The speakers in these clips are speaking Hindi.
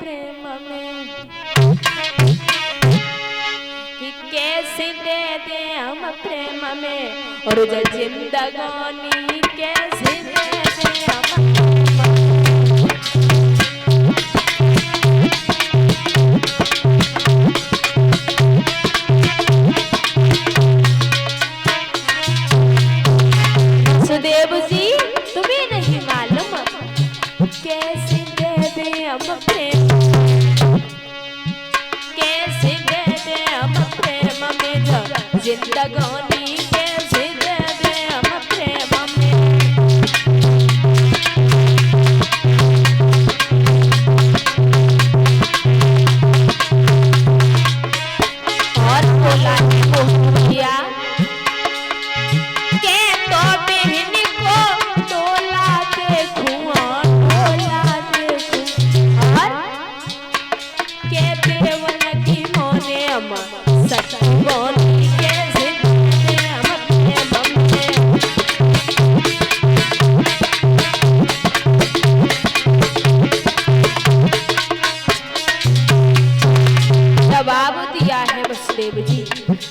प्रेम में कि कैसे दे दे हम प्रेम में और जो जिंदगानी कैसे दे दे हम सुदेव जी तुम्हें नहीं मालूम कैसे दे दे हम प्रेम कैसे दे दे हम प्रेम में जो जिंदगानी कैसे दे दे हम प्रेम में और बोला किया जवाब दिया है वसुदेव जी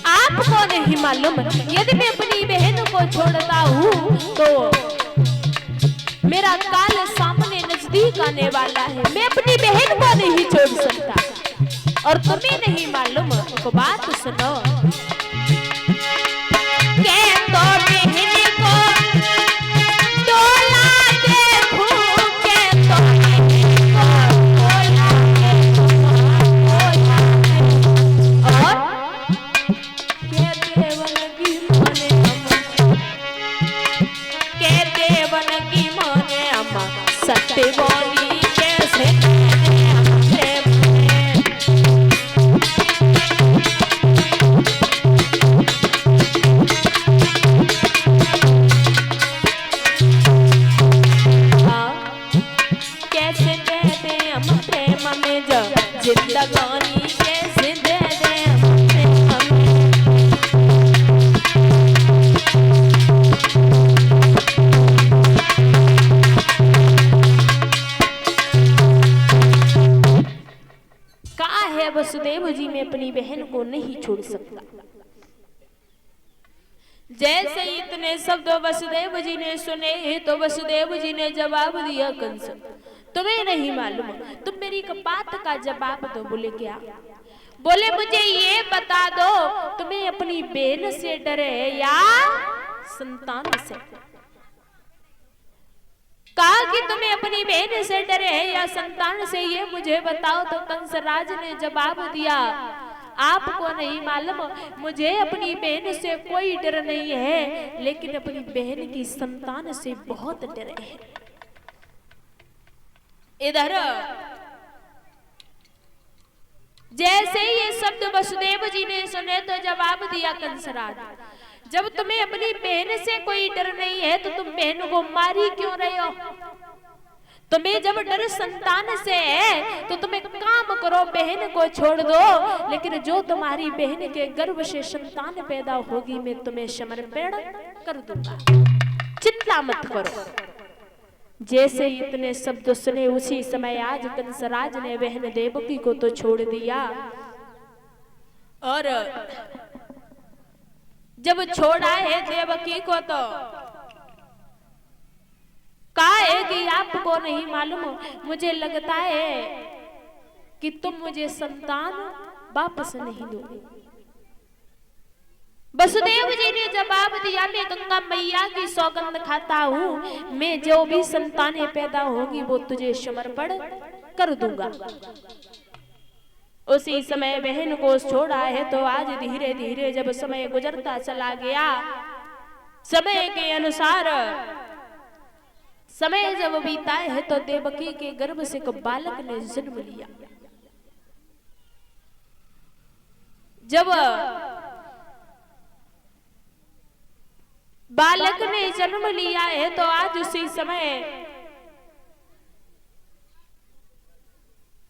आपको नहीं मालूम यदि मैं अपनी बहन को छोड़ता हूँ तो मेरा काल सामने नजदीक आने वाला है मैं अपनी बहन को नहीं छोड़ सकता और तुम्हें नहीं मालूम तो बात सुनो के तो बहन को डोला देखूं के तो सत्यवानी कैसे कैसे दे दे हम प्रेम में जो जिंदगानी कैसे दे दे हम प्रेम में वसुदेव जी में अपनी बहन को नहीं छोड़ सकता जैसे इतने शब्द वसुदेव जी ने सुने तो वसुदेव जी ने जवाब दिया कंस तुम्हें नहीं मालूम तुम मेरी बात का जवाब दो बोले क्या बोले मुझे ये बता दो तुम्हें अपनी बहन से डर है या संतान से कहा कि तुम्हें अपनी बहन से डर है या संतान से ये मुझे बताओ तो कंसराज ने जवाब दिया आपको नहीं मालूम मुझे अपनी बहन से कोई डर नहीं है लेकिन अपनी बहन की संतान से बहुत डर है इधर जैसे ये शब्द वसुदेव जी ने सुने तो जवाब दिया कंसराज जब तुम्हें अपनी बहन से कोई डर नहीं है तो तुम बहन को मारी क्यों रहे हो तुम्हें जब डर संतान से है तो तुम एक काम करो बहन को छोड़ दो लेकिन जो तुम्हारी बहन के गर्भ से संतान पैदा होगी मैं तुम्हें समर्पण कर दूंगा चिंता मत करो जैसे इतने शब्द सुने उसी समय आज कंसराज ने बहन देवकी को तो छोड़ दिया और जब छोड़ा है देवकी को तो कहा है कि आपको नहीं मालूम मुझे लगता है कि तुम मुझे संतान वापस नहीं दोगे वसुदेव जी ने जवाब दिया मैं गंगा मैया की सौगंध खाता हूँ मैं जो भी संतानें पैदा होगी वो तुझे समर्पण कर दूंगा उसी समय बहन को छोड़ा है तो आज धीरे धीरे जब समय गुजरता चला गया समय के अनुसार समय जब बीता है तो देवकी के गर्भ से एक बालक ने जन्म लिया जब बालक ने जन्म लिया है तो आज उसी समय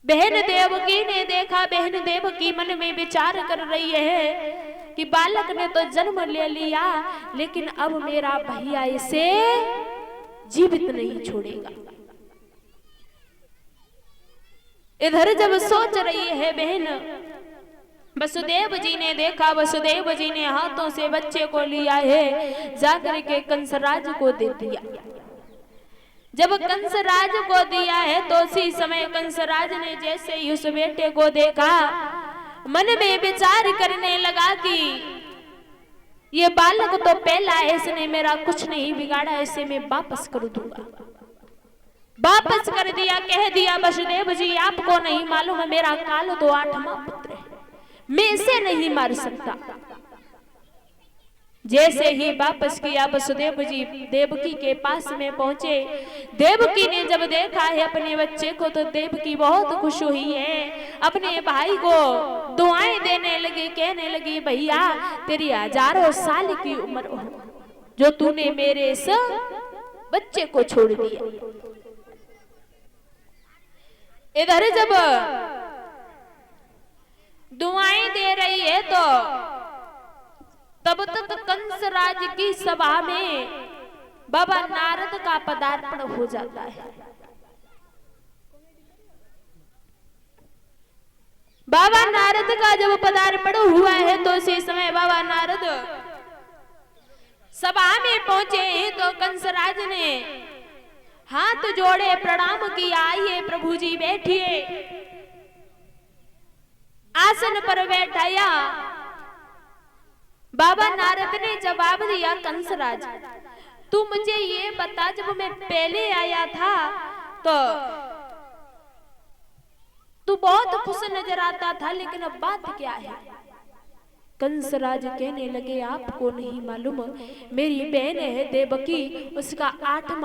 बहन देवकी ने देखा बहन देवकी मन में विचार कर रही है कि बालक ने तो जन्म ले लिया लेकिन अब मेरा भैया इसे जीवित नहीं छोड़ेगा इधर जब सोच रही है बहन, वसुदेव जी ने देखा, वसुदेव जी ने हाथों से बच्चे को लिया है, जाकर के कंसराज को दे दिया। जब कंसराज को दिया है तो उसी समय कंसराज ने जैसे ही उस बेटे को देखा, मन में विचार करने लगा कि ये बालक तो पहला है, इसने मेरा कुछ नहीं बिगाड़ा, इसे मैं वापस कर दूंगा। वापस कर दिया, कह दिया वसुदेव जी आपको नहीं मालूम है मेरा काल तो 8वां पुत्र है, मैं इसे नहीं मार सकता। जैसे ही वापस किया वसुदेव जी देवकी के पास में पहुंचे। देवकी ने जब देखा है अपने बच्चे को तो देवकी बहुत खुश हुई है, अपने भाई को दुआएं देने लगी, कहने लगी भैया तेरी हजारों साल की उम्र हो जो तूने मेरे इस बच्चे को छोड़ दिया। इधर जब दुआएं दे रही है तो तब तक कंसराज की सभा में बाबा नारद का पदार्पण हो जाता है। बाबा नारद का जब पदार्पण हुआ है तो उसी समय बाबा नारद सभा में पहुंचे तो कंसराज ने हाथ जोड़े प्रणाम किया, आइए प्रभु जी बैठिए। आसन पर बैठाया। बाबा नारद ने जवाब दिया कंसराज तू मुझे ये बता, जब मैं पहले आया था तो तू बहुत खुश नजर आता था, लेकिन अब बात क्या है? कंसराज कहने लगे आपको नहीं मालूम, मेरी बहन है देवकी, उसका 8वां